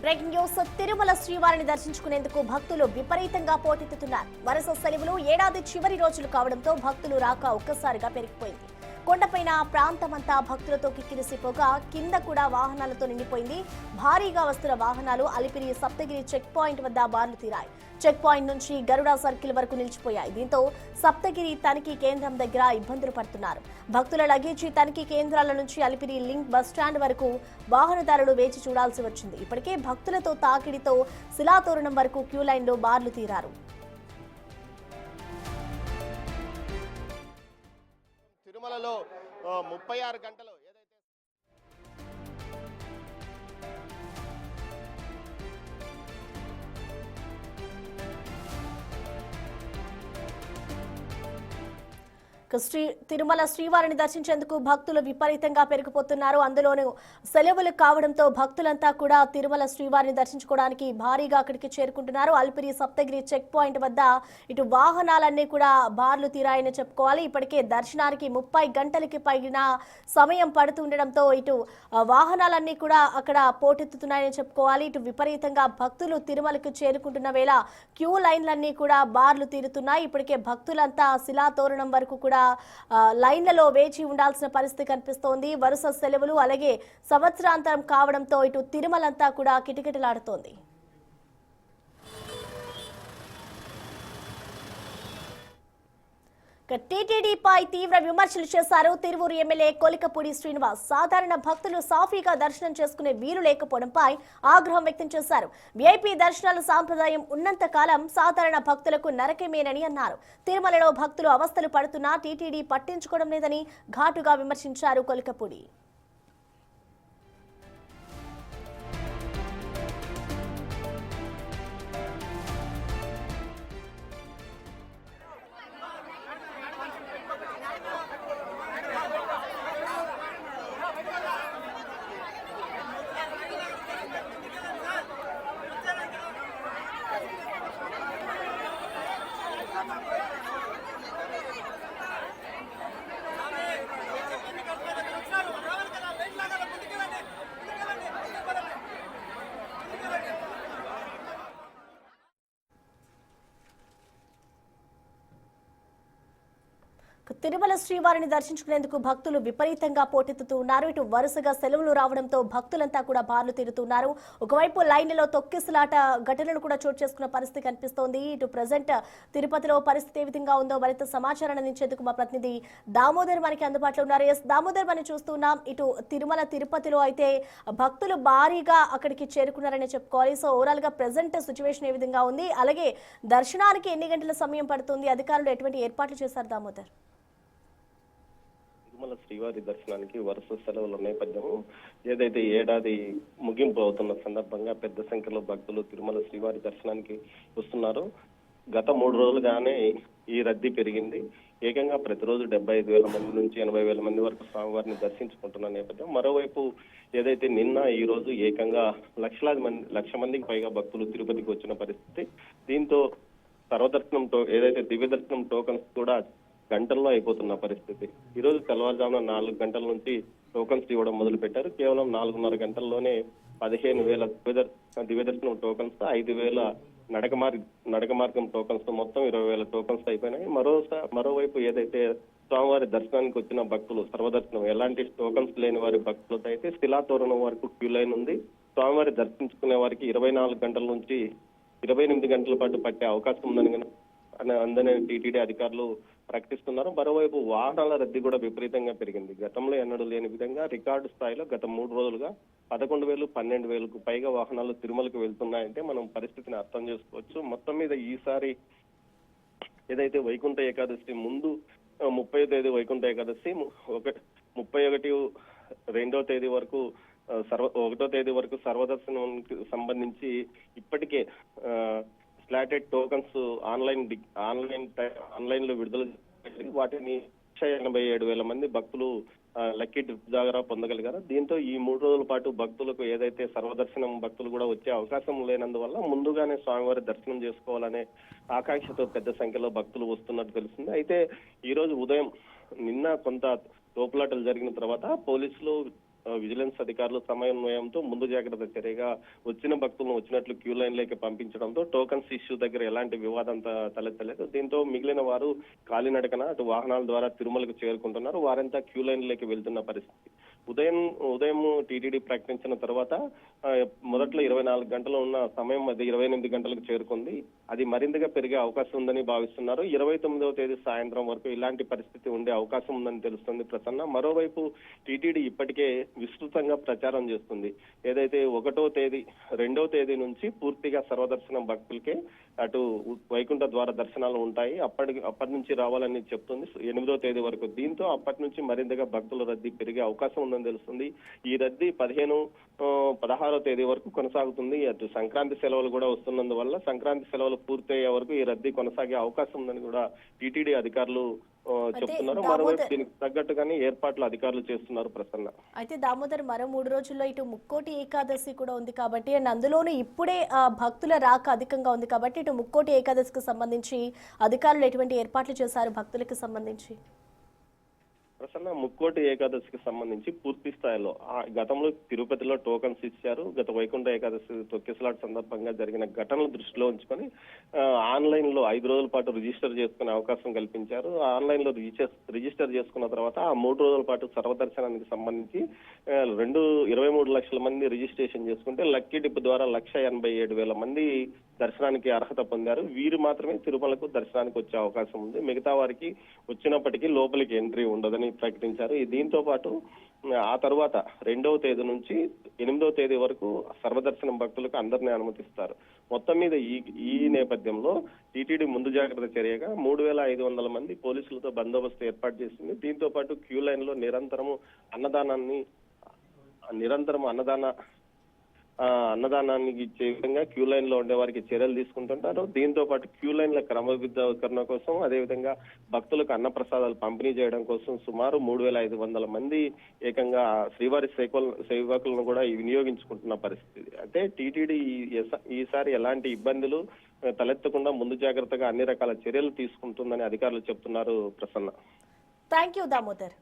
Breaking news. Tirumala శ్రీవారిని దర్శించుకునేందుకు భక్తులు విపరీతంగా పోటెత్తుతున్నారు. వరుస సెలవులు ఏడాది చివరి రోజులు కావడంతో భక్తులు రాక ఒక్కసారిగా పెరిగిపోయింది. కొండపైన ప్రాంతమంతా భక్తులతో కిక్కిరిసిపోగా కింద కూడా వాహనాలతో నిండిపోయింది. భారీగా వస్తున్న వాహనాలు అలిపిరి సప్తగిరి చెక్ పాయింట్ వద్ద బార్లు తీరాయి. చెక్ పాయింట్ నుంచి గరుడ సర్కిల్ వరకు నిలిచిపోయాయి. దీంతో సప్తగిరి తనిఖీ కేంద్రం దగ్గర ఇబ్బందులు పడుతున్నారు. భక్తుల లగేజీ తనిఖీ కేంద్రాల నుంచి అలిపిరి లింక్ బస్టాండ్ వరకు వాహనదారులు వేచి చూడాల్సి వచ్చింది. ఇప్పటికే భక్తులతో తాకిడితో శిలాతోరణం వరకు క్యూ లైన్లో బార్లు తీరారు. తిరుమలలో 36 గంటలు తిరుమల శ్రీవారిని దర్శించేందుకు భక్తులు విపరీతంగా పెరిగిపోతున్నారు. అందులోనూ సెలవులు కావడంతో భక్తులంతా కూడా తిరుమల శ్రీవారిని దర్శించుకోవడానికి భారీగా అక్కడికి చేరుకుంటున్నారు. అలిపిరి సప్తగిరి చెక్ పాయింట్ వద్ద ఇటు వాహనాలన్నీ కూడా బార్లు తీరాయని చెప్పుకోవాలి. ఇప్పటికే దర్శనానికి 30 గంటలకి పైన సమయం పడుతుండడంతో ఇటు వాహనాలన్నీ కూడా అక్కడ పోటెత్తుతున్నాయని చెప్పుకోవాలి. ఇటు విపరీతంగా భక్తులు తిరుమలకు చేరుకుంటున్న వేళ క్యూ లైన్లన్నీ కూడా బార్లు తీరుతున్నాయి. ఇప్పటికే భక్తులంతా శిలాతోరణం వరకు కూడా లైన్లలో వేచి ఉండాల్సిన పరిస్థితి కనిపిస్తోంది. వరుస సెలవులు అలాగే సంవత్సరాంతరం కావడంతో ఇటు తిరుమలంతా కూడా కిటకిటలాడుతోంది. టీటీడీపై తీవ్ర విమర్శలు చేశారు తిరువూరు ఎమ్మెల్యే కొలికపూడి శ్రీనివాస్. సాధారణ భక్తులు సాఫీగా దర్శనం చేసుకునే వీలు లేకపోవడంపై ఆగ్రహం వ్యక్తం చేశారు. వీఐపీ దర్శనాల సాంప్రదాయం ఉన్నంత కాలం సాధారణ భక్తులకు నరకమేనని అన్నారు. తిరుమలలో భక్తులు అవస్థలు పడుతున్నా టీటీడీ పట్టించుకోవడం లేదని ఘాటుగా విమర్శించారు కొలికపూడి. తిరుమల శ్రీవారిని దర్శించుకునేందుకు భక్తులు విపరీతంగా పోటెత్తుతూ ఉన్నారు. ఇటు వరుసగా సెలవులు రావడంతో భక్తులంతా కూడా బార్లు తీరుతున్నారు. ఒకవైపు లైన్లలో తొక్కిసలాట ఘటనలు కూడా చోటు చేసుకున్న పరిస్థితి కనిపిస్తోంది. ఇటు ప్రజెంట్ తిరుపతిలో పరిస్థితి ఏ విధంగా ఉందో మరింత సమాచారాన్ని అందించేందుకు మా ప్రతినిధి దామోదర్ మనకి అందుబాటులో ఉన్నారు. దామోదర్, మనం చూస్తున్నాం ఇటు తిరుపతిలో అయితే భక్తులు భారీగా అక్కడికి చేరుకున్నారని చెప్పుకోవాలి. సో ఓవరాల్ గా ప్రజెంట్ సిచ్యువేషన్ ఏ విధంగా ఉంది, అలాగే దర్శనానికి ఎన్ని గంటల సమయం పడుతుంది, అధికారులు ఎటువంటి ఏర్పాట్లు చేశారు దామోదర్? తిరుమల శ్రీవారి దర్శనానికి వరుస సెలవుల నేపథ్యం ఏదైతే ఏడాది ముగింపు అవుతున్న సందర్భంగా పెద్ద సంఖ్యలో భక్తులు తిరుమల శ్రీవారి దర్శనానికి వస్తున్నారు. గత 3 రోజులుగానే ఈ రద్దీ పెరిగింది. ఏకంగా ప్రతిరోజు 75,000 మంది నుంచి 80,000 మంది వరకు స్వామివారిని దర్శించుకుంటున్న నేపథ్యం. మరోవైపు ఏదైతే నిన్న ఈ రోజు ఏకంగా లక్ష మందికి పైగా భక్తులు తిరుపతికి వచ్చిన పరిస్థితి. దీంతో సర్వదర్శనం ఏదైతే దివ్య దర్శనం టోకన్స్ కూడా గంటల్లో అయిపోతున్న పరిస్థితి. ఈ రోజు తెల్లవారుజామున 4 గంటల నుంచి టోకన్స్ ఇవ్వడం మొదలు పెట్టారు. కేవలం 4.5 గంటల్లోనే 15,000 దివ్య దర్శనం టోకన్స్, 5,000 నడక మార్గం టోకన్స్ తో మొత్తం 20,000 టోకన్స్ అయిపోయినాయి. మరోవైపు ఏదైతే స్వామివారి దర్శనానికి వచ్చిన భక్తులు సర్వదర్శనం ఎలాంటి టోకన్స్ లేని వారి భక్తులతో అయితే శిలాతోరణం వరకు క్యూ లైన్ ఉంది. స్వామివారి దర్శించుకునే వారికి 24 గంటల నుంచి 28 గంటల పాటు పట్టే అవకాశం ఉందని టీటీడీ అధికారులు ప్రకటిస్తున్నారు. మరోవైపు వాహనాల రద్దీ కూడా విపరీతంగా పెరిగింది. గతంలో ఎన్నడూ లేని విధంగా రికార్డు స్థాయిలో గత 3 రోజులుగా 11,000, 12,000కు పైగా వాహనాలు తిరుమలకు వెళ్తున్నాయంటే మనం పరిస్థితిని అర్థం చేసుకోవచ్చు. మొత్తం మీద ఈసారి ఏదైతే వైకుంఠ ఏకాదశి ముందు 30వ తేదీ వైకుంఠ ఏకాదశి, 31, 2వ తేదీ వరకు 1వ తేదీ వరకు సర్వదర్శనానికి సంబంధించి ఇప్పటికే స్లాటెడ్ టోకన్స్ ఆన్లైన్ లో విడుదల చేసి వాటిని 187,000 మంది భక్తులు లక్కీ ట్రిప్ జాగరా పొందగలిగారు. దీంతో ఈ 3 రోజుల పాటు భక్తులకు ఏదైతే సర్వదర్శనం భక్తులు కూడా వచ్చే అవకాశం లేనందువల్ల ముందుగానే స్వామివారి దర్శనం చేసుకోవాలనే ఆకాంక్షతో పెద్ద సంఖ్యలో భక్తులు వస్తున్నట్టు తెలిసింది. అయితే ఈ రోజు ఉదయం నిన్న కొంత తోపులాటలు జరిగిన తర్వాత పోలీసులు విజిలెన్స్ అధికారులు సమన్వయంతో ముందు జాగ్రత్త చర్యగా వచ్చిన భక్తులను వచ్చినట్లు క్యూ లైన్లోకి పంపించడంతో టోకన్స్ ఇష్యూ దగ్గర ఎలాంటి వివాదం తలెత్తలేదు. దీంతో మిగిలిన వారు కాలినడకన అటు వాహనాల ద్వారా తిరుమలకు చేరుకుంటున్నారు. వారంతా క్యూ లైన్లోకి వెళ్తున్న పరిస్థితి. ఉదయం టీటీడీ ప్రకటించిన తర్వాత మొదట్లో 24 గంటలు ఉన్న సమయం అది 28 గంటలకు చేరుకుంది. అది మరింతగా పెరిగే అవకాశం ఉందని భావిస్తున్నారు. 29వ తేదీ సాయంత్రం వరకు ఇలాంటి పరిస్థితి ఉండే అవకాశం ఉందని తెలుస్తుంది ప్రసన్న. మరోవైపు టీటీడీ ఇప్పటికే విస్తృతంగా ప్రచారం చేస్తుంది. ఏదైతే 1వ తేదీ 2వ తేదీ నుంచి పూర్తిగా సర్వదర్శనం భక్తులకే అటు వైకుంఠ ద్వార దర్శనాలు ఉంటాయి. అప్పటి నుంచి రావాలని చెప్తుంది 8వ తేదీ వరకు. దీంతో అప్పటి నుంచి మరింతగా భక్తుల రద్దీ పెరిగే అవకాశం ఉందని తెలుస్తుంది. ఈ రద్దీ 16వ తేదీ వరకు కొనసాగుతుంది. అటు సంక్రాంతి సెలవులు కూడా వస్తున్నందువల్ల సంక్రాంతి సెలవులు పూర్తయ్యే వరకు ఈ రద్దీ కొనసాగే అవకాశం ఉందని కూడా టీటీడీ అధికారులు చెప్తున్నారు. మరోవైపు దీనికి తగ్గట్టుగానే ఏర్పాట్లు అధికారులు చేస్తున్నారు ప్రసన్న. అయితే దామోదర్ మరో 3 రోజుల్లో ఇటు ముక్కోటి ఏకాదశి కూడా ఉంది కాబట్టి అండ్ అందులోనూ ఇప్పుడే భక్తుల రాక అధికంగా ఉంది కాబట్టి ఇటు ముక్కోటి ఏకాదశికి సంబంధించి అధికారులు ఎటువంటి ఏర్పాట్లు చేశారు భక్తులకు సంబంధించి? ప్రసన్న, ముక్కోటి ఏకాదశికి సంబంధించి పూర్తి స్థాయిలో గతంలో తిరుపతిలో టోకన్స్ ఇచ్చారు. గత వైకుంఠ ఏకాదశి తొక్కిసలాట సందర్భంగా జరిగిన ఘటనలు దృష్టిలో ఉంచుకొని ఆన్లైన్ లో 5 రోజుల పాటు రిజిస్టర్ చేసుకునే అవకాశం కల్పించారు. ఆన్లైన్ లో రిజిస్టర్ చేసుకున్న తర్వాత ఆ 3 రోజుల పాటు సర్వదర్శనానికి సంబంధించి 23 లక్షల మంది రిజిస్ట్రేషన్ చేసుకుంటే లక్కీ డిప్ ద్వారా 1,87,000 మంది దర్శనానికి అర్హత పొందారు. వీరు మాత్రమే తిరుమలకు దర్శనానికి వచ్చే అవకాశం ఉంది. మిగతా వారికి వచ్చినప్పటికీ లోపలికి ఎంట్రీ ఉండదని ప్రకటించారు. దీంతో పాటు ఆ తర్వాత 2వ తేదీ నుంచి 8వ తేదీ వరకు సర్వదర్శనం భక్తులకు అందరినీ అనుమతిస్తారు. మొత్తం మీద ఈ నేపథ్యంలో టీటీడీ ముందు జాగ్రత్త చర్యగా 3,500 మంది పోలీసులతో బందోబస్తు ఏర్పాటు చేసింది. దీంతో పాటు క్యూ లైన్ లో నిరంతరం అన్నదానానికి ఇచ్చే విధంగా క్యూ లైన్ లో ఉండే వారికి చర్యలు తీసుకుంటుంటారు. దీంతో పాటు క్యూ లైన్ల క్రమబద్ధీకరణ కోసం, అదేవిధంగా భక్తులకు అన్నప్రసాదాలు పంపిణీ చేయడం కోసం సుమారు 3,500 మంది ఏకంగా శ్రీవారి సేవకులను కూడా వినియోగించుకుంటున్న పరిస్థితి. అంటే టీటీడీ ఈసారి ఎలాంటి ఇబ్బందులు తలెత్తకుండా ముందు జాగ్రత్తగా అన్ని రకాల చర్యలు తీసుకుంటుందని అధికారులు చెప్తున్నారు ప్రసన్న. Thank you Damodar.